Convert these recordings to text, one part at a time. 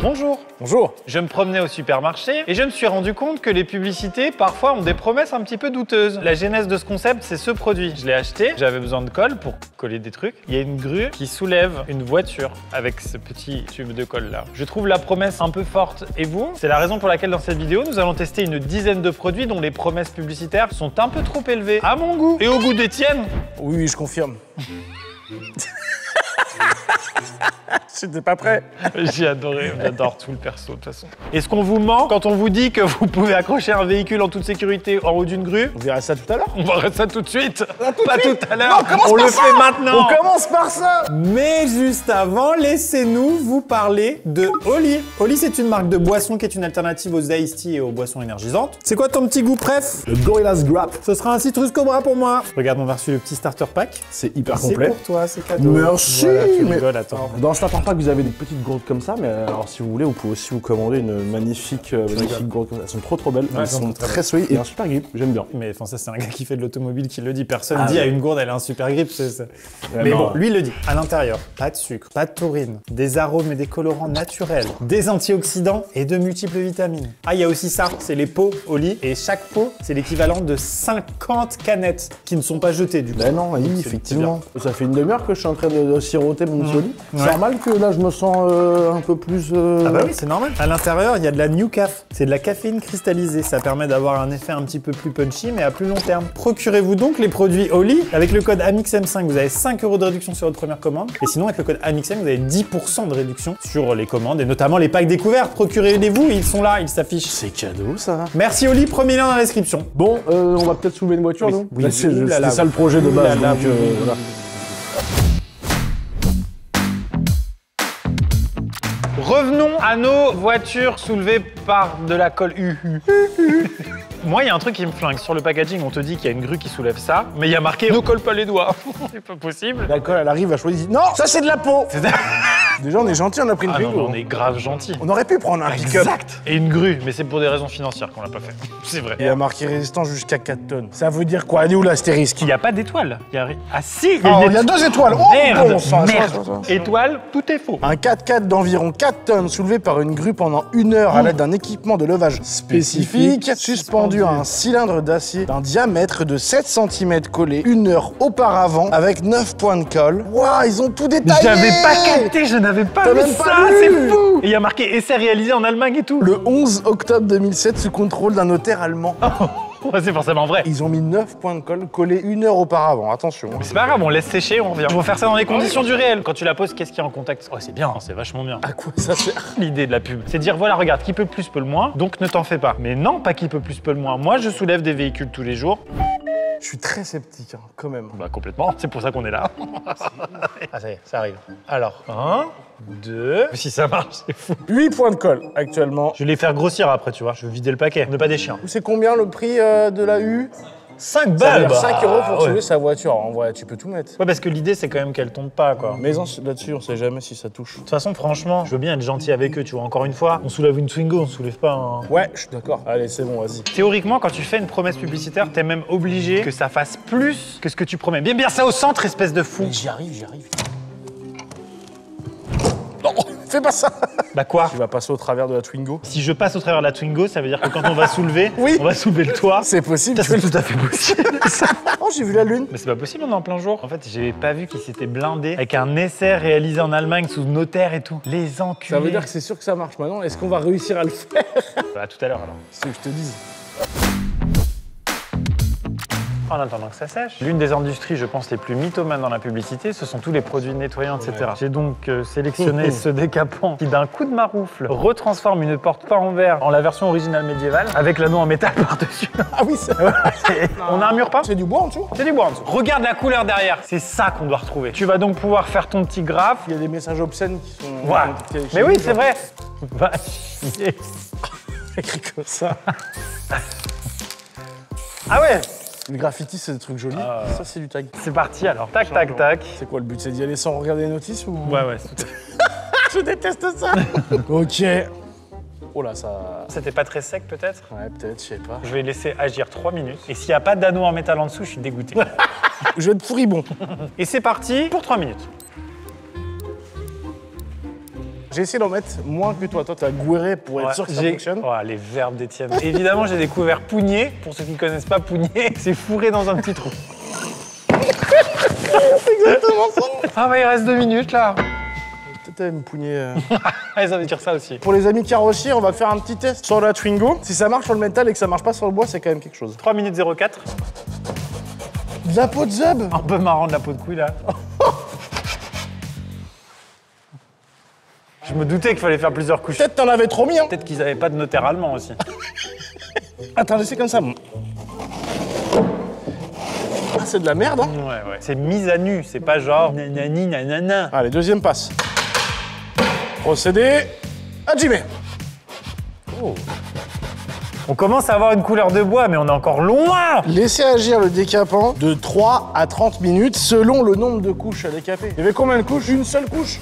Bonjour. Bonjour. Je me promenais au supermarché et je me suis rendu compte que les publicités, parfois, ont des promesses un petit peu douteuses. La genèse de ce concept, c'est ce produit. Je l'ai acheté, j'avais besoin de colle pour coller des trucs. Il y a une grue qui soulève une voiture avec ce petit tube de colle là. Je trouve la promesse un peu forte. Et vous? C'est la raison pour laquelle dans cette vidéo, nous allons tester une dizaine de produits dont les promesses publicitaires sont un peu trop élevées à mon goût. Et au goût d'Étienne? Oui, je confirme. J'étais pas prêt. J'ai adoré, j'adore tout le perso de toute façon. Est-ce qu'on vous ment quand on vous dit que vous pouvez accrocher un véhicule en toute sécurité en haut d'une grue? On verra ça tout à l'heure. On verra ça tout de suite. Pas suite. tout à l'heure. Non, on le fait maintenant. On commence par ça. Mais juste avant, laissez-nous vous parler de Oli. Oli, c'est une marque de boisson qui est une alternative aux Iced Tea et aux boissons énergisantes. C'est quoi ton petit goût préf? Le Gorillaz Grap. Ce sera un Citrus Cobra pour moi. Regarde, on a reçu le petit starter pack. C'est hyper C'est complet. pour toi, c'est cadeau. Merci. Voilà, tu Mais- rigoles, attends. Dans le starter pack, vous avez des petites gourdes comme ça, mais alors si vous voulez, vous pouvez aussi vous commander une magnifique gourde comme ça. Elles sont trop belles, elles sont très solides et un super grip, j'aime bien. Mais enfin, ça, c'est un gars qui fait de l'automobile qui le dit. Personne dit à une gourde, elle a un super grip. Mais non. bon, lui, il le dit. À l'intérieur, pas de sucre, pas de taurine, des arômes et des colorants naturels, des antioxydants et de multiples vitamines. Ah, il y a aussi ça, c'est les pots Oli. Et chaque pot, c'est l'équivalent de 50 canettes qui ne sont pas jetées du coup. Ben non, oui, c'est effectivement. Ça fait une demi-heure que je suis en train de siroter mon petit Oli. C'est Ouais. normal que là, je me sens un peu plus... Ah bah oui, c'est normal. À l'intérieur, il y a de la New Caf. C'est de la caféine cristallisée. Ça permet d'avoir un effet un petit peu plus punchy, mais à plus long terme. Procurez-vous donc les produits Oli. Avec le code AMIXM5, vous avez 5 € de réduction sur votre première commande. Et sinon, avec le code AMIXM, vous avez 10% de réduction sur les commandes, et notamment les packs découvertes. Procurez-les-vous, ils sont là, ils s'affichent. C'est cadeau, ça. Merci Oli, premier lien dans la description. Bon, on va peut-être soulever une voiture, non? Oui. Là, c'est Ouh là là. c'était ça le projet de Ouh là base, là, donc oui. voilà. Revenons à nos voitures soulevées par de la colle UHU. Moi, il y a un truc qui me flingue. Sur le packaging, on te dit qu'il y a une grue qui soulève ça, mais il y a marqué « Ne colle pas les doigts ». C'est pas possible. L'alcool, elle arrive à choisir. Non, ça c'est de la peau. Déjà, on est gentil, on a pris une Ah non, Twingo. mais on est grave gentil. On aurait pu prendre un pick-up. Exact. Et une grue, mais c'est pour des raisons financières qu'on l'a pas fait. C'est vrai. Il a marqué résistant jusqu'à 4 tonnes. Ça veut dire quoi? Elle est où l'astérisque? Il n'y a pas d'étoile. Ah si, Oh, il y a 2 étoiles. Oh, Merde, bon sang, merde. ça. Étoile, tout est faux. Un 4x4 d'environ 4 tonnes soulevé par une grue pendant 1 heure à l'aide d'un équipement de levage spécifique, suspendu à un cylindre d'acier d'un diamètre de 7 cm collé 1 heure auparavant avec 9 points de colle. Waouh, ils ont tout détaillé. Je n'avais pas capté, je n'avais pas T'as vu même ça, pas lu. c'est fou. Et il y a marqué essai réalisé en Allemagne et tout. Le 11 octobre 2007 sous contrôle d'un notaire allemand. Ouais, c'est forcément vrai. Ils ont mis 9 points de colle collés 1 heure auparavant, attention. Mais c'est pas grave, on laisse sécher, on revient. On va faire ça dans les conditions du réel. Quand tu la poses, qu'est-ce qu'il y a en contact? Oh, c'est bien, c'est vachement bien. À quoi ça sert? L'idée de la pub, c'est de dire voilà, regarde, qui peut plus peut le moins, donc ne t'en fais pas. Mais non, pas qui peut plus peut le moins. Moi, je soulève des véhicules tous les jours. Je suis très sceptique, hein, quand même. Bah, complètement, c'est pour ça qu'on est là. Ah, ça y est, ça arrive. Alors, 1, 2. Si ça marche, c'est fou. 8 points de colle actuellement. Je vais les faire grossir après, tu vois. Je vais vider le paquet. On n'est pas des chiens. C'est combien le prix de la U? 5 Ça veut balles dire 5 € pour ouais. soulever sa voiture. En vrai, tu peux tout mettre. Ouais, parce que l'idée, c'est quand même qu'elle tombe pas, quoi. Mais là-dessus, on sait jamais si ça touche. De toute façon, franchement, je veux bien être gentil avec eux, tu vois. Encore une fois, on soulève une Twingo, on soulève pas un... Ouais, je suis d'accord. Allez, c'est bon, vas-y. Théoriquement, quand tu fais une promesse publicitaire, t'es même obligé que ça fasse plus que ce que tu promets. Bien ça au centre, espèce de fou. J'y arrive. Non, fais pas ça. Bah quoi? Tu vas passer au travers de la Twingo. Si je passe au travers de la Twingo, ça veut dire que quand on va soulever, Oui. on va soulever le toit. C'est possible. Ça, c'est tout à fait possible. Oh, j'ai vu la lune. Mais c'est pas possible, on est en plein jour. En fait, j'avais pas vu qu'ils s'étaient blindés avec un essai réalisé en Allemagne sous notaire et tout. Les enculés. Ça veut dire que c'est sûr que ça marche maintenant. Est-ce qu'on va réussir à le faire? À tout à l'heure alors. C'est ce que je te dise. En attendant que ça sèche. L'une des industries, je pense, les plus mythomanes dans la publicité, ce sont tous les produits nettoyants, etc. Ouais. J'ai donc sélectionné ce décapant qui, d'un coup de maroufle, retransforme une porte pas en verre en la version originale médiévale avec l'anneau en métal par-dessus. Ah oui, c'est On a un mur peint? C'est du bois en dessous. C'est du bois en dessous. Regarde la couleur derrière. C'est ça qu'on doit retrouver. Tu vas donc pouvoir faire ton petit graphe. Il y a des messages obscènes qui sont... Voilà. Mais oui, c'est vrai. Va chier. Écrit comme ça. Ah ouais, Le graffiti, c'est des trucs jolis. Ça, c'est du tag. c'est parti alors. Tac, tac, tac. C'est quoi le but? C'est d'y aller sans regarder les notices ou... Ouais, ouais. Je déteste ça. Ok. Oh là, ça... C'était pas très sec peut-être? Ouais, peut-être, je sais pas. Je vais laisser agir 3 minutes. Et s'il n'y a pas d'anneau en métal en dessous, je suis dégoûté. Je vais être furibond. Et c'est parti pour 3 minutes. J'ai essayé d'en mettre moins que toi. Toi, t'as gouéré pour être sûr que ça fonctionne. Oh, les verbes d'Étienne. Évidemment, j'ai découvert Pougné. Pour ceux qui connaissent pas Pougné, c'est fourré dans un petit trou. Exactement ça. Ah bah il reste 2 minutes là. Peut-être une poignée. Allez, ça veut dire ça aussi. Pour les amis carrossiers, on va faire un petit test sur la Twingo. Si ça marche sur le métal et que ça marche pas sur le bois, c'est quand même quelque chose. 3 minutes 04. De la peau de zeb. Un peu marrant de la peau de couille là. Je me doutais qu'il fallait faire plusieurs couches. Peut-être t'en avais trop mis, hein. Peut-être qu'ils avaient pas de notaire allemand aussi. Attends, laissez comme ça. Ah, c'est de la merde, hein. Ouais. C'est mise à nu, c'est pas genre nanani nanana. Allez, deuxième passe. Procédé à Jimmy. Oh. On commence à avoir une couleur de bois, mais on est encore loin. Laissez agir le décapant de 3 à 30 minutes selon le nombre de couches à décaper. Il y avait combien de couches? Une seule couche?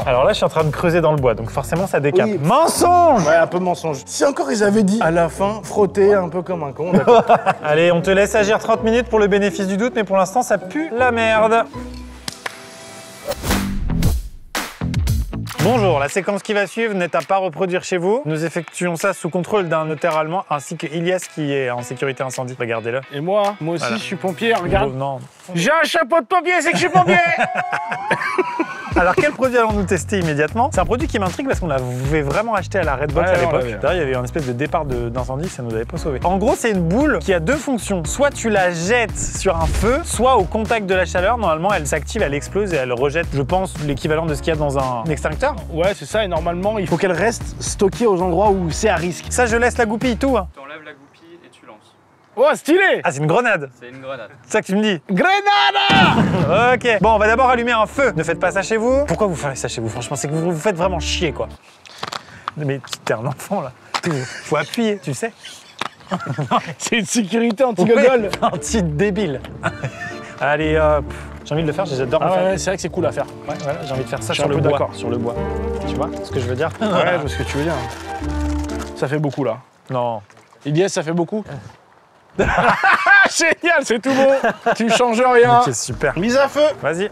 Alors là, je suis en train de creuser dans le bois, donc forcément, ça décape. Oui. Mensonge. Ouais, un peu mensonge. Si encore ils avaient dit à la fin, frotter un peu comme un con, d'accord. Allez, on te laisse agir 30 minutes pour le bénéfice du doute, mais pour l'instant, ça pue la merde. Bonjour, la séquence qui va suivre n'est à pas reproduire chez vous. Nous effectuons ça sous contrôle d'un notaire allemand ainsi que Ilias qui est en sécurité incendie. Regardez-le. Et moi aussi, Voilà. je suis pompier, regarde. Oh, non. J'ai un chapeau de pompier, c'est que je suis pompier. Alors quel produit allons-nous tester immédiatement? C'est un produit qui m'intrigue parce qu'on l'avait vraiment acheté à la Redbox Ouais, à l'époque. on l'avait. D'ailleurs, il y avait une espèce de départ d'incendie, ça nous avait pas sauvé. En gros, c'est une boule qui a 2 fonctions. Soit tu la jettes sur un feu, soit au contact de la chaleur, normalement elle s'active, elle explose et elle rejette, je pense, l'équivalent de ce qu'il y a dans un extincteur. Ouais, c'est ça, et normalement, il faut qu'elle reste stockée aux endroits où c'est à risque. Ça, je laisse la goupille, tout. Hein. T'enlèves la goupille et tu lances. Oh, stylé. Ah, c'est une grenade. C'est une grenade. C'est ça que tu me dis. Grenade. Ok. Bon, on va d'abord allumer un feu. Ne faites pas ça chez vous. Pourquoi vous faites ça chez vous? Franchement, c'est que vous faites vraiment chier, quoi. Mais t'es un enfant, là. Faut appuyer, tu sais. C'est une sécurité anti-gogol. Ouais, anti-débile. Allez, hop. J'ai envie de le faire, j'adore le Ah faire. ouais, c'est vrai que c'est cool à faire. Ouais, voilà, j'ai envie de faire ça Je suis sur un le peu bois. d'accord. Sur le bois. Tu vois ce que je veux dire? Ouais, je vois ce que tu veux dire. Ça fait beaucoup, là. Non. Ilias, ça fait beaucoup. Génial, c'est tout beau. Tu changes rien. Ok, super. Mise à feu. Vas-y.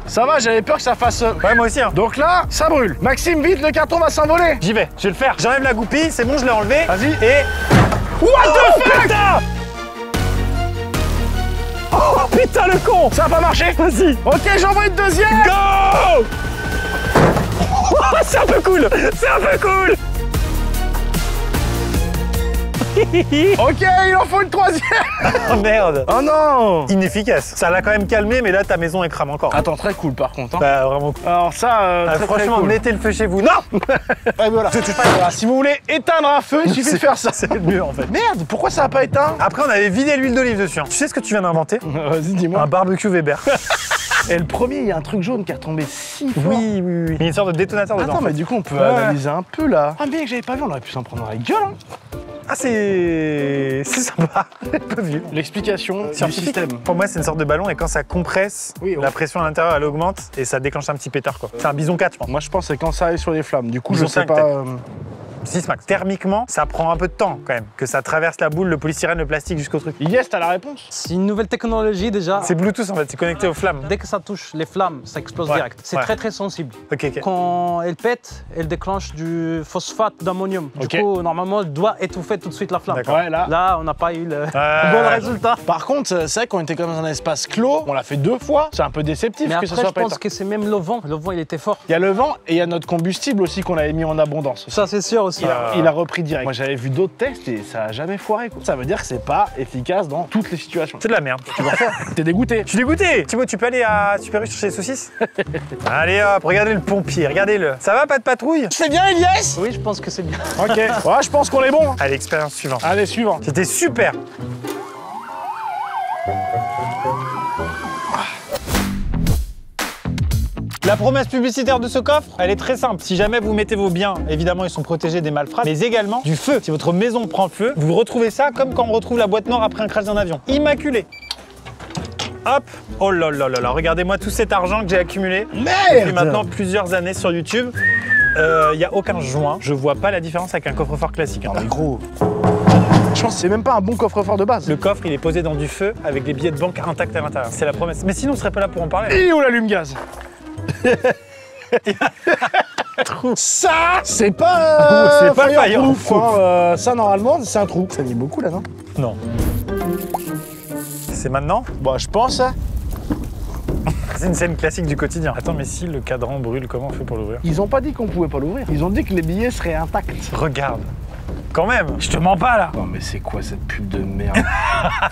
Ça va, j'avais peur que ça fasse... Ouais, moi aussi. Hein. Donc là, ça brûle. Maxime, vite, le carton va s'envoler. J'y vais, je vais le faire. J'enlève la goupille, c'est bon, je l'ai enlevé. Vas-y. Et... What the fuck. Putain! Oh putain, le con! Ça a pas marché. Vas-y. Ok, j'envoie une deuxième. Go! Oh, c'est un peu cool! C'est un peu cool! Ok, il en faut une troisième. Oh merde! Oh non. Inefficace. Ça l'a quand même calmé, mais là, ta maison, elle crame encore. Attends, très cool par contre. Hein. Bah, vraiment cool. Alors ça, très, Franchement, très cool. mettez le feu chez vous. Non! Ouais, voilà. Voilà, si vous voulez éteindre un feu, il suffit de faire ça. C'est le mieux, en fait. Merde, pourquoi ça a pas éteint? Après, on avait vidé l'huile d'olive dessus. Hein. Tu sais ce que tu viens d'inventer? Vas-y, dis-moi. Un barbecue Weber. Et le premier, il y a un truc jaune qui a tombé si fort. Oui. Il y a une sorte de détonateur dedans. Attends, en fait. mais du coup, on peut Ouais. analyser un peu là. Ah, mec, j'avais pas vu, on aurait pu s'en prendre dans la gueule. Hein. Ah, c'est sympa. Un peu vieux. L'explication du Scientifique. système. Pour moi, c'est une sorte de ballon et quand ça compresse, Oui, la pression à l'intérieur elle augmente et ça déclenche un petit pétard quoi. C'est un bison 4, je pense. Moi, je pense que c'est quand ça arrive sur les flammes. Du coup, Ils je ont sais 5 pas. 6 max. Thermiquement, ça prend un peu de temps quand même, que ça traverse la boule, le polystyrène, le plastique jusqu'au truc. Yes, t'as la réponse? C'est une nouvelle technologie déjà. C'est Bluetooth en fait, c'est connecté aux flammes. Dès que ça touche les flammes, ça explose Ouais, direct. C'est ouais. très très sensible. Ok. Quand elle pète, elle déclenche du phosphate d'ammonium. Ok. Du coup, normalement, elle doit étouffer tout de suite la flamme. D'accord. Ouais, là. Là, on n'a pas eu le bon résultat. Par contre, c'est vrai qu'on était comme dans un espace clos. On l'a fait 2 fois. C'est un peu déceptif Mais que après, ça je soit pas pense éteint. que c'est même le vent. Le vent, il était fort. Il y a le vent et il y a notre combustible aussi qu'on avait mis en abondance. Ça, c'est sûr aussi. Il a repris direct. Moi, j'avais vu d'autres tests et ça a jamais foiré. Quoi. Ça veut dire que c'est pas efficace dans toutes les situations. C'est de la merde. Tu vas faire. T'es dégoûté. Je suis dégoûté. Thibaut, tu peux aller à Super U chercher les saucisses? Allez hop, regardez le pompier, regardez-le. Ça va, pas de patrouille? C'est bien, Elias? Oui, je pense que c'est bien. Ok. Ouais, je pense qu'on est bon. Allez, expérience suivante. Allez, suivant. C'était super. La promesse publicitaire de ce coffre, elle est très simple. Si jamais vous mettez vos biens, évidemment, ils sont protégés des malfrats, mais également du feu. Si votre maison prend feu, vous retrouvez ça comme quand on retrouve la boîte noire après un crash d'un avion. Immaculé. Hop. Oh là là là là, regardez-moi tout cet argent que j'ai accumulé. Depuis Merde. maintenant plusieurs années sur YouTube. Il n'y a aucun joint. Je vois pas la différence avec un coffre-fort classique. Hein. Mais gros. Je pense que c'est même pas un bon coffre-fort de base. Le coffre, il est posé dans du feu avec des billets de banque intacts à l'intérieur. C'est la promesse. Mais sinon, on serait pas là pour en parler. Et où l'allume-gaz? Trou. Ça, c'est pas, C'est pas fireproof, fireproof. hein. Ça, normalement, c'est un trou. Ça dit beaucoup, là, non? Non. C'est maintenant? Bah, je pense, hein. C'est une scène classique du quotidien. Attends, mais si le cadran brûle, comment on fait pour l'ouvrir? Ils ont pas dit qu'on pouvait pas l'ouvrir. Ils ont dit que les billets seraient intacts. Regarde. Quand même, je te mens pas là. Non, mais c'est quoi cette pub de merde?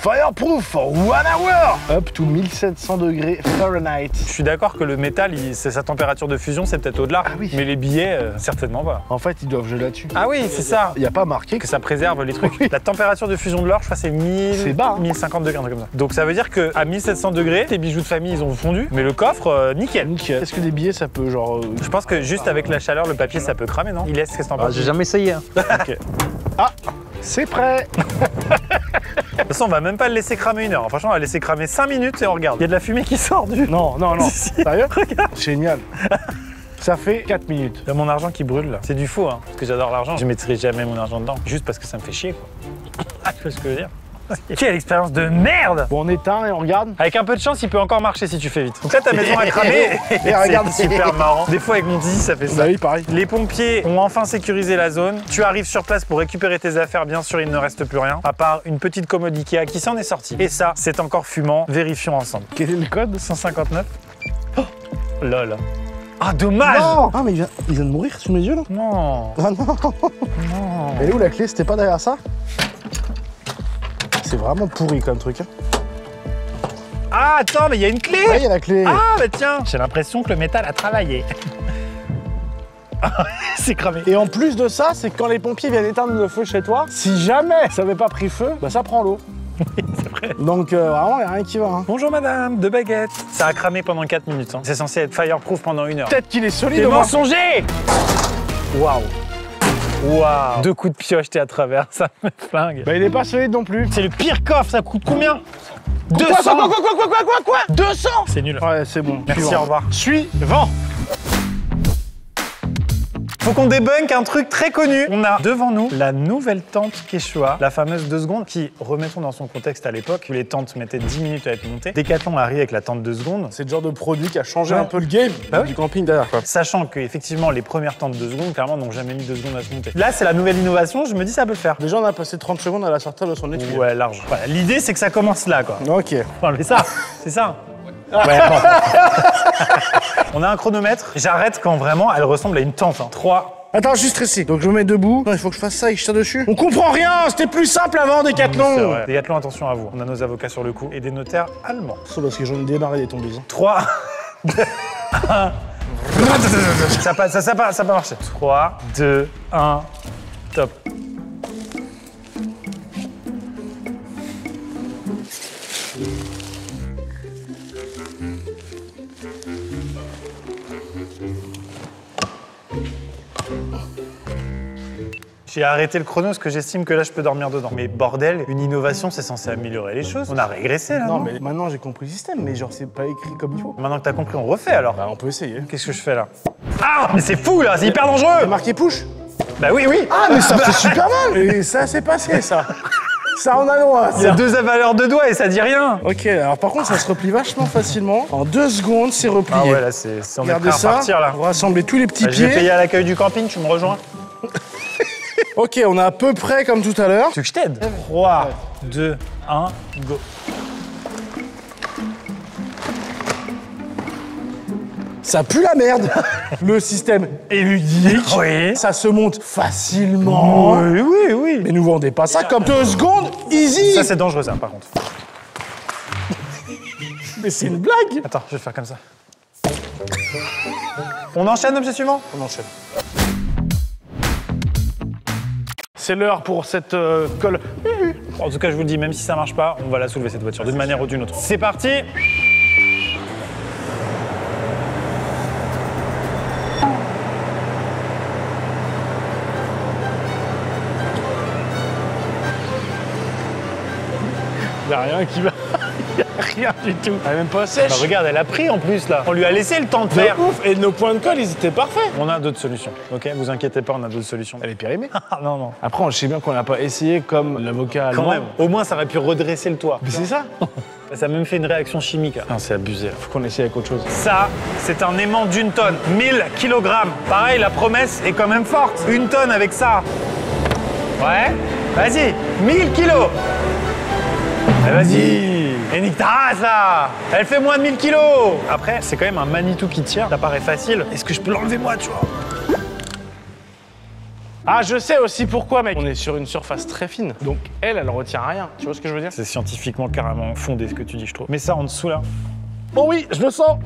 Fireproof for 1 hour. Up to 1700 degrés Fahrenheit. Je suis d'accord que le métal, c'est sa température de fusion, c'est peut-être au-delà. Ah oui. Mais les billets, certainement pas. En fait, ils doivent geler là-dessus. Ah oui, c'est ça. Il n'y a pas marqué Que ça préserve les trucs. La température de fusion de l'or, je crois, c'est 1000... C'est bas, hein. 1050 degrés, un truc comme ça. Donc ça veut dire qu'à 1700 degrés, tes bijoux de famille, ils ont fondu. Mais le coffre, nickel. Nickel. Est-ce que des billets, ça peut genre... Je pense que juste avec la chaleur, le papier, ça peut cramer, non? Il laisse, qu'est-ce que t'en Ah, penses? j'ai jamais essayé. Hein. Ok. Ah, c'est prêt. De toute façon, on va même pas le laisser cramer 1 heure. Franchement, on va le laisser cramer 5 minutes et on regarde. Il y a de la fumée qui sort du... Non, non, non. Si. Sérieux? Regarde. Génial. Ça fait 4 minutes. Il y a mon argent qui brûle là. C'est du faux, hein, parce que j'adore l'argent. Je mettrai jamais mon argent dedans, juste parce que ça me fait chier, quoi. Tu vois ce que je veux dire? Quelle expérience de merde! Bon, on éteint et on regarde. Avec un peu de chance, il peut encore marcher si tu fais vite. Donc là, ta maison a cramé. Et regarde. C'est super marrant. Des fois, avec mon Dizzy, ça fait ça. Bah oui, pareil. Les pompiers ont enfin sécurisé la zone. Tu arrives sur place pour récupérer tes affaires. Bien sûr, il ne reste plus rien, à part une petite commode Ikea qui s'en est sortie. Et ça, c'est encore fumant. Vérifions ensemble. Quel est le code? 159. Oh, lol. Ah, dommage! Non. Ah, mais il vient de mourir sous mes yeux, là. Non. Ah non. Non. Elle est où la clé? C'était pas derrière ça? C'est vraiment pourri comme truc. Hein. Ah, attends, mais il y a une clé! Ouais, il y a la clé. Ah, bah tiens! J'ai l'impression que le métal a travaillé. C'est cramé. Et en plus de ça, c'est que quand les pompiers viennent éteindre le feu chez toi, si jamais ça n'avait pas pris feu, bah ça prend l'eau. C'est vrai. Donc vraiment, il n'y a rien qui va. Hein. Bonjour madame, 2 baguettes. Ça a cramé pendant 4 minutes. Hein. C'est censé être fireproof pendant 1 heure. Peut-être qu'il est solide T'es au moins. mensonger! Waouh! Waouh! 2 coups de pioche, t'es à travers, ça me flingue. Bah il est pas solide non plus. C'est le pire coffre, ça coûte combien? 200! Quoi 200. C'est nul. Ouais, c'est bon. Merci, Suivant. au revoir. Suivant. Faut qu'on débunk un truc très connu. On a devant nous la nouvelle tente Quechua, la fameuse 2 secondes qui, remettons dans son contexte à l'époque, où les tentes mettaient 10 minutes à être montées. Decathlon arrive avec la tente 2 secondes. C'est le genre de produit qui a changé Ouais. un peu le game Bah oui. du camping derrière. Quoi. Sachant que effectivement les premières tentes 2 secondes, clairement, n'ont jamais mis 2 secondes à se monter. Là, c'est la nouvelle innovation, je me dis ça peut le faire. Déjà, on a passé 30 secondes à la sortir de son étui. Ouais, large. Voilà, l'idée, c'est que ça commence là, quoi. Ok. Faut enlever ça, c'est ça. Ouais, bon. On a un chronomètre. J'arrête quand vraiment elle ressemble à une tente. Hein. 3. Attends, juste ici. Donc je me mets debout. Non, il faut que je fasse ça et que je tire dessus. On comprend rien. C'était plus simple avant, C'est Decathlon. vrai. Decathlon, attention à vous. On a nos avocats sur le coup et des notaires allemands. C'est parce que j'en ai démarré des tombeuses. 3, 2, 1. Ça pas marché. 3, 2, 1, top. J'ai arrêté le chrono parce que j'estime que là je peux dormir dedans. Mais bordel, une innovation c'est censé améliorer les choses. On a régressé là. Non, mais maintenant j'ai compris le système, mais genre c'est pas écrit comme il faut. Maintenant que t'as compris, on refait alors. Bah, on peut essayer. Qu'est-ce que je fais là? Ah, mais c'est fou là, c'est hyper C'est dangereux. marqué push. Bah oui, oui. Ah, mais ça fait super mal. Et ça s'est passé, ça. Ça en a loin. Il y a 2 avaleurs de doigts et ça dit rien. Ok, alors par contre, ça se replie vachement facilement. En 2 secondes, c'est replié. Ah ouais, là c'est on est prêt Regardez à ça. partir là. On va rassembler tous les petits Bah, je vais pieds. payer à l'accueil du camping, tu me rejoins? Ok, on est à peu près comme tout à l'heure. Tu veux que je t'aide? 3, 2, 1, go. Ça pue la merde. Le système est ludique. Oui. Ça se monte facilement. Oui, oui, oui. Mais nous vendez pas ça comme 2 secondes, easy. Ça c'est dangereux ça par contre. Mais c'est une blague. Attends, je vais faire comme ça. On enchaîne, objet suivant? On enchaîne. C'est l'heure pour cette colle. En tout cas, je vous le dis, même si ça marche pas, on va la soulever cette voiture d'une manière ou d'une autre. C'est parti. Il n'y a rien qui va. Rien du tout. Elle est même pas sèche. Bah regarde, elle a pris en plus là. On lui a laissé le temps de De faire. ouf. Et nos points de colle, ils étaient parfaits. On a d'autres solutions, ok? Vous inquiétez pas, on a d'autres solutions. Elle est périmée. Ah non, non. Après, je sais bien qu'on n'a pas essayé comme l'avocat allemand. Quand même. Au moins, ça aurait pu redresser le toit. Mais c'est ça. Ça a même fait une réaction chimique. Non, c'est abusé. Faut qu'on essaye avec autre chose. Ça, c'est un aimant d'une tonne. 1000 kilogrammes. Pareil, la promesse est quand même forte. Une tonne avec ça. Ouais. Vas-y. 1000 kilos. Eh, vas-y. Et nique ta race, là. Elle fait moins de 1000 kilos. Après, c'est quand même un Manitou qui tire. Ça paraît facile. Est-ce que je peux l'enlever moi, tu vois? Ah, je sais aussi pourquoi, mec. On est sur une surface très fine. Donc, elle retient rien. Tu vois ce que je veux dire? C'est scientifiquement carrément fondé ce que tu dis, je trouve. Mets ça en dessous, là. Oh oui, je le sens.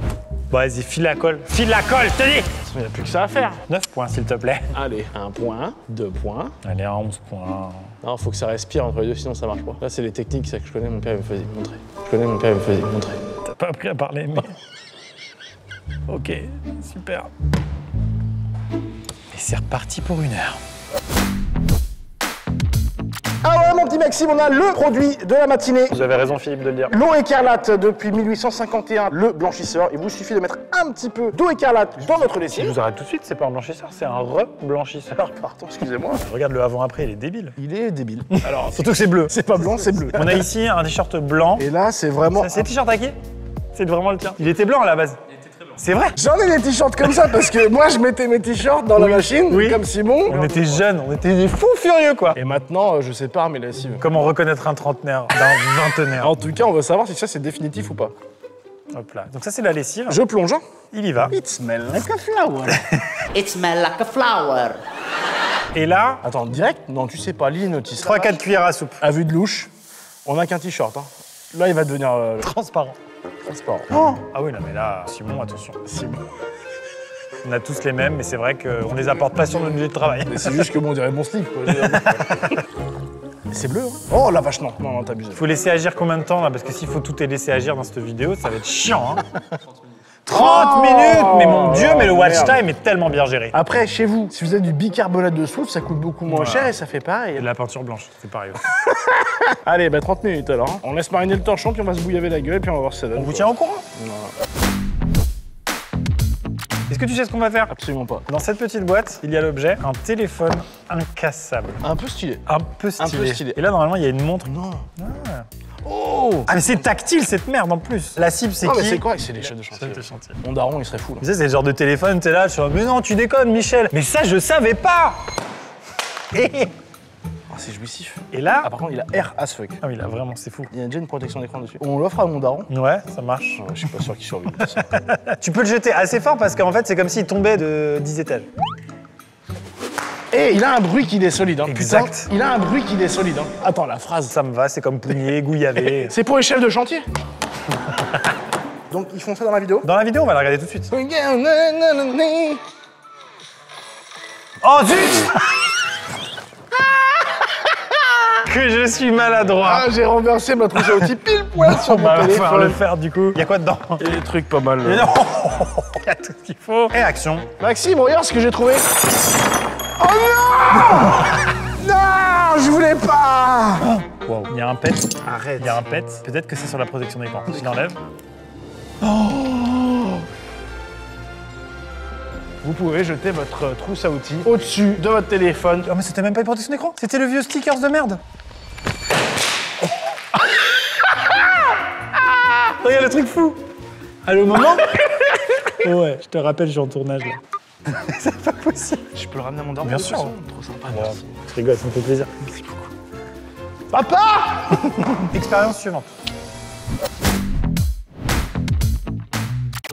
Bon, vas-y, file la colle. File la colle, je te dis. Il n'y a plus que ça à faire. 9 points, s'il te plaît. Allez, 1 point, 2 points. Allez, à 11 points. Non, faut que ça respire entre les deux, sinon ça marche pas. Là, c'est les techniques ça, que je connais, mon père me faisait montrer. Je connais, mon père me faisait montrer. T'as pas appris à parler, mais... Ok, super. Et c'est reparti pour 1 heure. Ah ouais, mon petit Maxime, on a le produit de la matinée. Vous avez raison, Philippe, de le dire. L'eau écarlate depuis 1851, le blanchisseur. Il vous suffit de mettre un petit peu d'eau écarlate dans votre Je lessive. vous arrête tout de suite, c'est pas un blanchisseur, c'est un reblanchisseur. Pardon, excusez-moi. Regarde le avant-après, il est débile. Il est débile. Alors, Surtout que c'est bleu. c'est pas blanc, c'est bleu. On a ici un t-shirt blanc. Et là, c'est vraiment... Ça, c'est le t-shirt à qui? C'est vraiment le tien. Il était blanc à la base. C'est vrai. J'en ai des t-shirts comme ça parce que moi, je mettais mes t-shirts dans la machine, Oui. comme Simon. On était jeunes, on était des fous furieux, quoi. Et maintenant, je sépare mes lessives. Comment reconnaître un trentenaire d'un vingtenaire? En tout cas, on va savoir si ça, c'est définitif ou pas. Hop là. Donc ça, c'est la lessive. Je plonge. Il y va. It smells like a flower. It smells like a flower. Et là, Attends, direct? Non, tu sais pas, Lily Notice. 3-4 cuillères à soupe. À vue de louche, on n'a qu'un t-shirt. Hein. Là, il va devenir Transparent. transparent. Ah oui, non, mais là, Simon, attention. Simon. On a tous les mêmes, mais c'est vrai qu'on les apporte pas sur notre lieu de travail. Mais c'est juste que bon, on dirait mon slip, quoi. Mais c'est bleu, hein. Oh la vache, non. Non, non, t'abuses. Faut laisser agir combien de temps, là? Parce que s'il faut tout laisser agir dans cette vidéo, ça va être chiant, hein. 30 minutes! Mais mon Dieu, mais le watch merde. time est tellement bien géré. Après, chez vous, si vous avez du bicarbonate de soude, ça coûte beaucoup moins cher et ça fait pareil. Et de la peinture blanche, c'est pareil. Allez, bah 30 minutes alors. Hein. On laisse mariner le torchon, puis on va se bouillaver la gueule, puis on va voir si ça donne. On vous tient au courant? Est-ce que tu sais ce qu'on va faire? Absolument pas. Dans cette petite boîte, il y a l'objet, un téléphone incassable. Un peu stylé. Un peu stylé. Un peu stylé. Et là, normalement, il y a une montre. Non. Ah. Oh Ah, mais c'est tactile, cette merde, en plus. La cible, c'est Non, qui? mais c'est correct, c'est les chefs de chantier. Chef de chantier. Mon daron, il serait fou, là. Tu sais, c'est le genre de téléphone, t'es là, tu vois, mais non, tu déconnes, Michel. Mais ça, je savais pas. Ah, c'est jouissif. Et là, Ah, par contre, il a air as fuck. ah oui, là, vraiment, c'est fou. Il y a déjà une protection d'écran dessus. On l'offre à mon daron. Ouais, ça marche. Je suis pas sûr qu'il survive. Tu peux le jeter assez fort parce qu'en fait, c'est comme s'il tombait de 10 étages. Et il a un bruit qui est solide, hein. Exact. Putain, il a un bruit qui est solide, hein. Attends, la phrase. Ça me va, c'est comme Pougnier, Gouillavé. C'est pour les chefs de chantier. Donc, ils font ça dans la vidéo. Dans la vidéo, on va la regarder tout de suite. Oh, Oh zut! Que je suis maladroit. Ah, j'ai renversé ma trousse à outils pile poil sur On mon va falloir le téléphone. faire du coup. Il y a quoi dedans? Il y a des trucs pas mal. Mais non. Il y a tout ce qu'il faut. Et action. Maxime, regarde ce que j'ai trouvé. Oh non! Non, je voulais pas. Wow. Il y a un pet. Arrête. Il y a un pet. Peut-être que c'est sur la protection d'écran. Je l'enlève. Vous pouvez jeter votre trousse à outils au-dessus de votre téléphone. Oh mais c'était même pas une protection d'écran. C'était le vieux stickers de merde. Regarde le truc fou. Allô maman? Ouais, je te rappelle, je suis en tournage là. C'est pas possible. Je peux le ramener à mon daron. Bien de sûr. toute façon. Trop sympa. Bon, je rigole, ça me fait plaisir. Papa! Expérience suivante.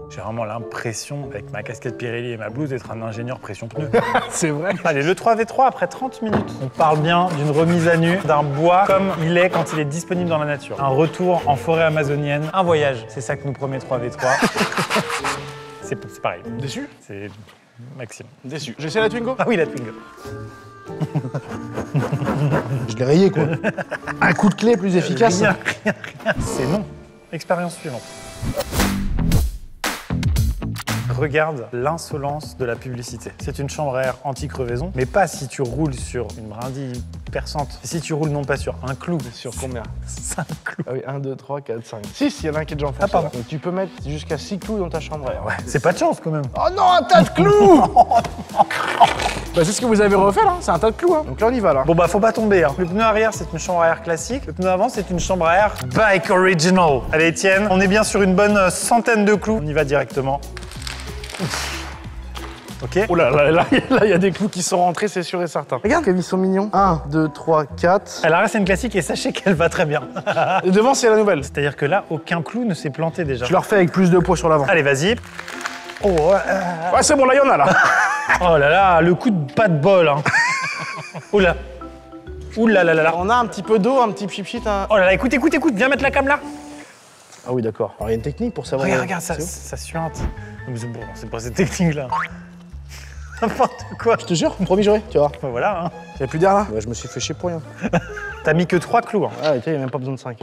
J'ai vraiment l'impression, avec ma casquette Pirelli et ma blouse, d'être un ingénieur pression pneu. C'est vrai. Allez, le 3v3 après 30 minutes. On parle bien d'une remise à nu d'un bois comme il est quand il est disponible dans la nature. Un retour en forêt amazonienne, un voyage. C'est ça que nous promet 3v3. C'est pareil. Déçu? C'est Maxime. Déçu. J'essaie la Twingo? Ah oui, la Twingo. Je l'ai rayé, quoi. Un coup de clé plus efficace. Rien. C'est non. Expérience suivante. Regarde l'insolence de la publicité. C'est une chambre à air anti-crevaison, mais pas si tu roules sur une brindille perçante. Si tu roules non pas sur un clou. Sur combien? 5 clous. Ah oui, 1, 2, 3, 4, 5. 6, il y en a un qui est déjà enfoncé. Ah, pardon. Donc tu peux mettre jusqu'à 6 clous dans ta chambre à air. Ouais, c'est pas de chance quand même. Oh non, un tas de clous. Bah, c'est ce que vous avez refait là, c'est un tas de clous. Hein. Donc là on y va là. Bon bah faut pas tomber. Hein. Le pneu arrière c'est une chambre à air classique. Le pneu avant c'est une chambre à air Bike Original. Allez Étienne, on est bien sur une bonne centaine de clous. On y va directement. Ok. Oh là là, là il y a des clous qui sont rentrés, c'est sûr et certain. Regarde comme ils sont mignons. 1, 2, 3, 4. Elle reste une classique et sachez qu'elle va très bien. Et devant c'est la nouvelle. C'est-à-dire que là, aucun clou ne s'est planté déjà. Je le refais avec plus de poids sur l'avant. Allez, vas-y. Oh, Ouais, c'est bon, là il y en a là. oh là là, le coup de pas de bol. Hein. Oula. Oula là là là. On a un petit peu d'eau, un petit pchit. Oh là là, écoute, viens mettre la cam là. Ah oui, d'accord. Alors il y a une technique pour savoir. Regarde, ça suinte. Mais c'est bon, c'est pas cette technique-là. N'importe quoi. Je te jure, promis, j'aurai, tu vois. Ben voilà. Hein. Il n'y a plus d'air là. Ouais, je me suis fait chier pour rien. T'as mis que 3 clous. Hein. Ah, ok, il n'y a même pas besoin de 5.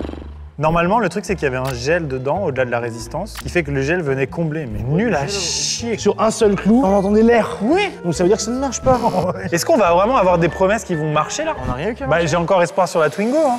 Normalement, le truc, c'est qu'il y avait un gel dedans, au-delà de la résistance, qui fait que le gel venait combler. Mais nul à chier. Sur un seul clou, on entendait l'air. Oui. Donc ça veut dire que ça ne marche pas. Est-ce qu'on va vraiment avoir des promesses qui vont marcher là? On n'a rien eu qu'à Bah, j'ai encore espoir sur la Twingo. Hein.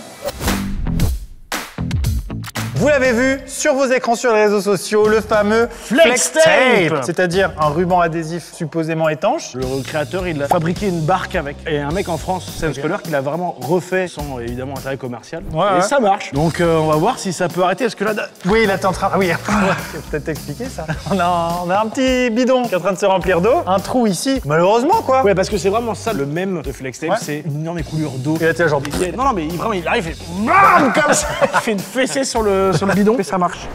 Vous l'avez vu sur vos écrans sur les réseaux sociaux, le fameux Flex Tape, c'est-à-dire un ruban adhésif supposément étanche. Le créateur, il a fabriqué une barque avec. Et un mec en France, Sam Scholler, qui l'a vraiment refait sans évidemment intérêt commercial. Ouais, et ouais. ça marche. Donc on va voir si ça peut arrêter. Est-ce que là. Oui, là t'es en train. Ah oui, je vais peut-être t'expliquer ça. On a un petit bidon qui est en train de se remplir d'eau, un trou ici, malheureusement quoi. Ouais, parce que c'est vraiment ça le même de Flex Tape, Ouais. c'est une énorme coulure d'eau. Et là t'es genre. Non, non, mais vraiment, il arrive et bam, comme ça. Il fait une fessée sur le bidon et ça marche.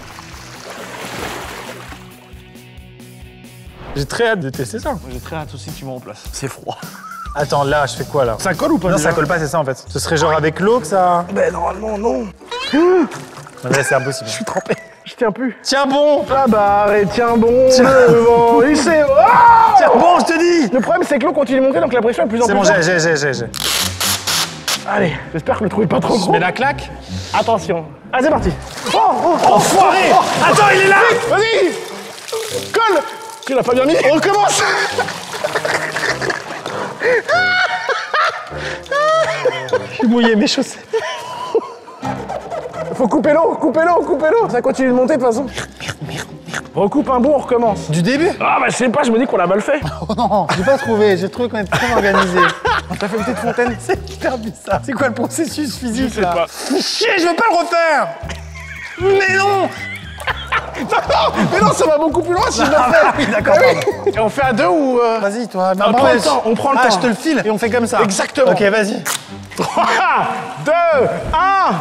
J'ai très hâte de tester ça. J'ai très hâte aussi que tu m'en place. C'est froid. Attends, là, je fais quoi là? Ça colle ou pas? Non, déjà ça colle pas, c'est ça en fait. Ce serait genre avec l'eau que ça. Ben normalement, non. Non, mais là, c'est impossible. Je suis trempé. Je tiens plus. Tiens bon! La barre et tiens bon devant. Il sait. Tiens bon, je te dis! Le problème, c'est que l'eau continue de monter, donc la pression est de plus en C'est plus bon, forte. j'ai. Allez, j'espère que le trou est pas trop Je gros. mets la claque. Attention. Allez, c'est parti. Enfoiré! Attends, il est là! Vas-y. Colle. Tu l'as pas bien mis. On recommence. Je suis mouillé mes chaussettes. Faut couper l'eau. Ça continue de monter de toute façon. Recoupe un bout, on recommence. Du début? Ah bah je sais pas, je me dis qu'on l'a mal fait. Oh non, j'ai pas trouvé. J'ai trouvé qu'on est très organisé. T'as fait une petite fontaine. C'est hyper bizarre. C'est quoi le processus physique Je sais là? pas. Chier, je veux pas le refaire! Mais non! Mais non, ça va beaucoup plus loin si je le fais. Oui, d'accord, pardon. Et on fait à deux ou Vas-y, toi. On prend le temps, on prend le Ah, temps. je te le file et on fait comme ça. Exactement. Ok, vas-y. 3, 2, 1.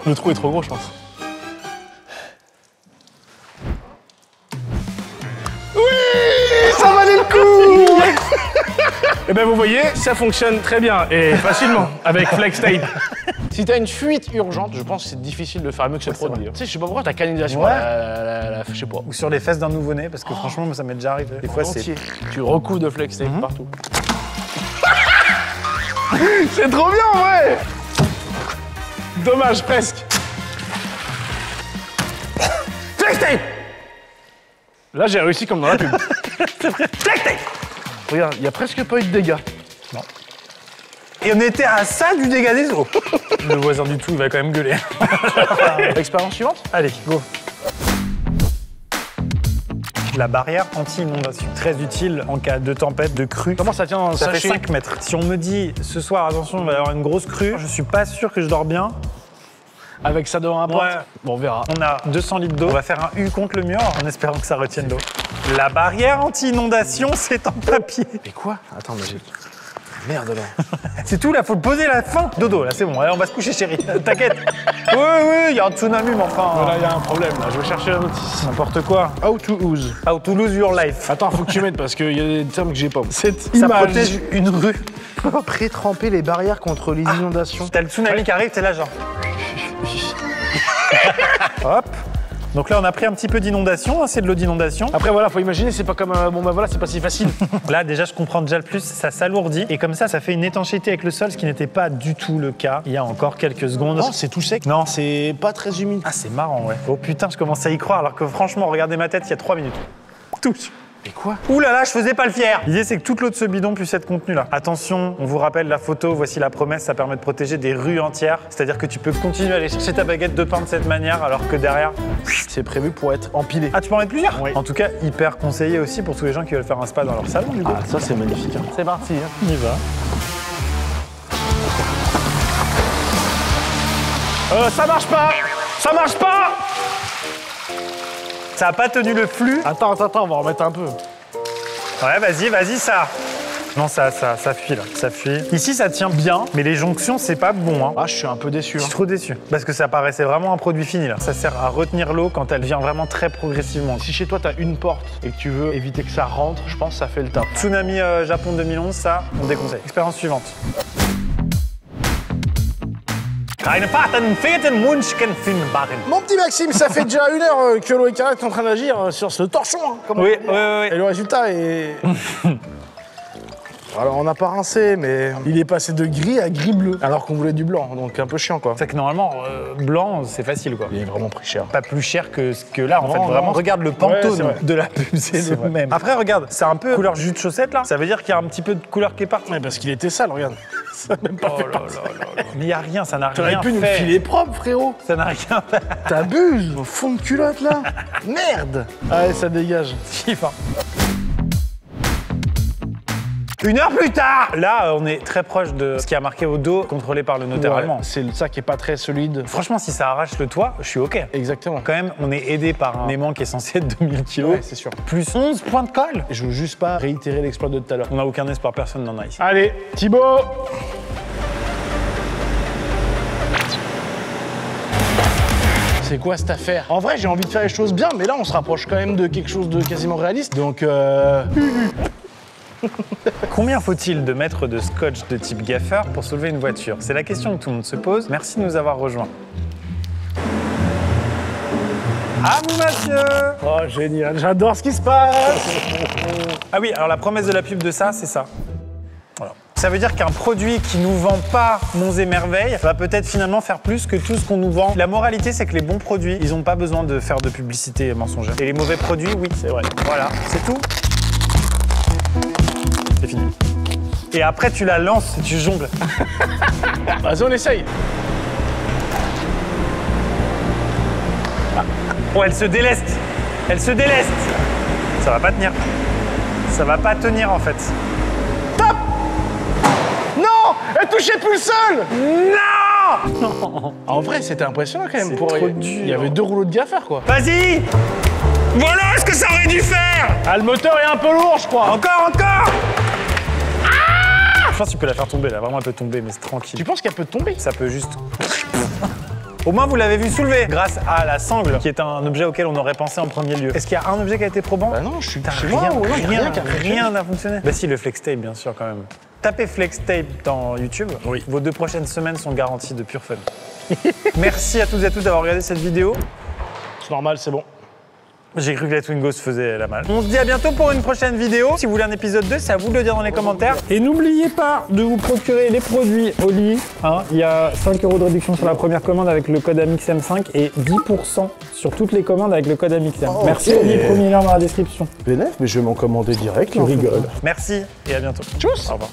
Le trou est trop gros, je pense. Oui, ça valait le coup. Et ben vous voyez, ça fonctionne très bien et facilement avec Flex Tape. Si t'as une fuite urgente, je pense que c'est difficile de faire mieux que ce produit. Tu sais, je sais pas pourquoi ta canalisation, Ouais. je sais pas. Ou sur les fesses d'un nouveau-né, parce que franchement, moi, ça m'est déjà arrivé. Des fois, c'est. Entier. Tu recouvres de Flex Tape partout. C'est trop bien en vrai. Dommage, presque. Flex Tape. Là, j'ai réussi comme dans la pub. Flex Tape. Regarde, il y a presque pas eu de dégâts. Et on était à ça du dégât des eaux. Le voisin du tout, il va quand même gueuler. Expérience suivante. Allez, go. La barrière anti-inondation, très utile en cas de tempête, de crue. Comment ça tient dans le Ça fait sachet? 5 mètres. Si on me dit ce soir, attention, il va y avoir une grosse crue, je suis pas sûr que je dors bien. Avec ça devant un porte. Ouais. Bon, on verra. On a 200 litres d'eau. On va faire un U contre le mur en espérant que ça retienne l'eau. La barrière anti-inondation, c'est en papier. Et quoi? Attends, mais j'ai... Merde là. C'est tout, là, faut le poser à la fin. Dodo, là, c'est bon. Allez, on va se coucher, chérie. T'inquiète. Oui, il y a un tsunami, mais enfin. Voilà, il y a un problème là. Je vais chercher la notice. N'importe quoi. How to use. How to lose your life. Attends, faut que tu mettes parce qu'il y a des termes que j'ai pas. Cette Ça protège une rue. Pré-tremper les barrières contre les inondations. T'as le tsunami qui arrive, t'es là, genre. Hop. Donc là, on a pris un petit peu d'inondation, hein, c'est de l'eau d'inondation. Après voilà, faut imaginer, c'est pas comme bon bah voilà, c'est pas si facile. Là, déjà, je comprends déjà le plus, ça s'alourdit et comme ça fait une étanchéité avec le sol, ce qui n'était pas du tout le cas il y a encore quelques secondes. Non, c'est tout sec. Non. C'est pas très humide. Ah, c'est marrant, ouais. Oh putain, je commence à y croire alors que franchement, regardez ma tête il y a 3 minutes. Touche. Et quoi? Ouh là là, je faisais pas le fier. L'idée, c'est que toute l'eau de ce bidon puisse être contenue là. Attention, on vous rappelle la photo, voici la promesse, ça permet de protéger des rues entières. C'est-à-dire que tu peux continuer à aller chercher ta baguette de pain de cette manière alors que derrière... C'est prévu pour être empilé. Ah, tu peux en mettre plusieurs? Oui. En tout cas, hyper conseillé aussi pour tous les gens qui veulent faire un spa dans leur salon du coup. Ah, ça c'est magnifique. Hein. C'est parti. Hein. On y va. Ça marche pas! Ça marche pas! Ça a pas tenu le flux. Attends, on va remettre un peu. Ouais, vas-y, ça. Non, ça fuit là, ça fuit. Ici, ça tient bien, mais les jonctions, c'est pas bon. Hein. Ah, je suis un peu déçu. Je suis trop déçu. Parce que ça paraissait vraiment un produit fini là. Ça sert à retenir l'eau quand elle vient vraiment très progressivement. Si chez toi, t'as une porte et que tu veux éviter que ça rentre, je pense que ça fait le taf. Tsunami Japon 2011, ça, on déconseille. Expérience suivante. Mon petit Maxime, ça fait déjà 1 heure que l'eau et Carrette sont en train d'agir sur ce torchon. Hein, comme Oui. Et le résultat est... Alors, on n'a pas rincé, mais il est passé de gris à gris-bleu, alors qu'on voulait du blanc, donc un peu chiant, quoi. C'est que normalement, blanc, c'est facile, quoi. Il est vraiment pris cher. Pas plus cher que ce que là, en fait, Non, vraiment. non. Regarde le Ouais, Pantone c'est vrai. de la pub, c'est le vrai. même. Après, regarde, c'est un peu couleur jus de chaussette, là. Ça veut dire qu'il y a un petit peu de couleur qui est partie. Ouais, parce qu'il était sale, regarde. Ça n'a même pas fait partie. Mais il n'y a rien, ça n'a T'aurais rien pu nous fait. filer propre, frérot. Ça n'a rien fait. T'abuses, au fond de culotte, là. Merde. Allez, ça dégage. Kiff, hein. 1 heure plus tard, là, on est très proche de ce qui a marqué au dos, contrôlé par le notaire allemand. C'est ça qui est pas très solide. Franchement, si ça arrache le toit, je suis OK. Exactement. Quand même, on est aidé par un aimant qui est censé être 2000 kg. Ouais, c'est sûr. Plus 11 points de colle. Je veux juste pas réitérer l'exploit de tout à l'heure. On n'a aucun espoir, personne n'en a ici. Allez, Thibaut. C'est quoi cette affaire? En vrai, j'ai envie de faire les choses bien, mais là, on se rapproche quand même de quelque chose de quasiment réaliste. Donc, Combien faut-il de mètres de scotch de type gaffer pour soulever une voiture? C'est la question que tout le monde se pose. Merci de nous avoir rejoints. À vous, Mathieu! oh, génial, j'adore ce qui se passe. Ah oui, alors la promesse de la pub de ça, c'est ça. Voilà. Ça veut dire qu'un produit qui nous vend pas Monts et Merveilles va peut-être finalement faire plus que tout ce qu'on nous vend. La moralité, c'est que les bons produits, ils n'ont pas besoin de faire de publicité mensongère. Et les mauvais produits, oui, c'est vrai. Voilà, c'est tout. C'est fini. Et après, tu la lances et tu jongles. Vas-y, on essaye. Oh, elle se déleste. Elle se déleste. Ça va pas tenir. Ça va pas tenir, en fait. Non, elle touchait plus le sol. Non! En vrai, c'était impressionnant quand même. C'est trop dur. Il y avait 2 rouleaux de gaffer, quoi. Vas-y! Voilà ce que ça aurait dù faire! Ah, le moteur est un peu lourd, je crois. Encore! Je pense que tu peux la faire tomber, là. Vraiment, elle peut tomber, mais c'est tranquille. Tu penses qu'elle peut tomber? Ça peut juste... Au moins, vous l'avez vu soulever grâce à la sangle, qui est un objet auquel on aurait pensé en premier lieu. Est-ce qu'il y a un objet qui a été probant? Bah non, je suis chez Rien, moi. Ouais, non, y a qui a fonctionné. rien n'a fonctionné. Bah si, le flex tape, bien sûr, quand même. Tapez flex tape dans YouTube. Oui. Vos 2 prochaines semaines sont garanties de pur fun. Merci à toutes et à tous d'avoir regardé cette vidéo. C'est normal, c'est bon. J'ai cru que la Twingo se faisait la malle. On se dit à bientôt pour une prochaine vidéo. Si vous voulez un épisode 2, c'est à vous de le dire dans les commentaires. Et n'oubliez pas de vous procurer les produits Oli. Hein, il y a 5 € de réduction sur la première commande avec le code AMIXM5 et 10% sur toutes les commandes avec le code AMIXM. Oh, Merci ok. Oli, premier lien dans la description. Bénef, mais je vais m'en commander direct. Tu rigoles. Merci et à bientôt. Tchuss. Au revoir.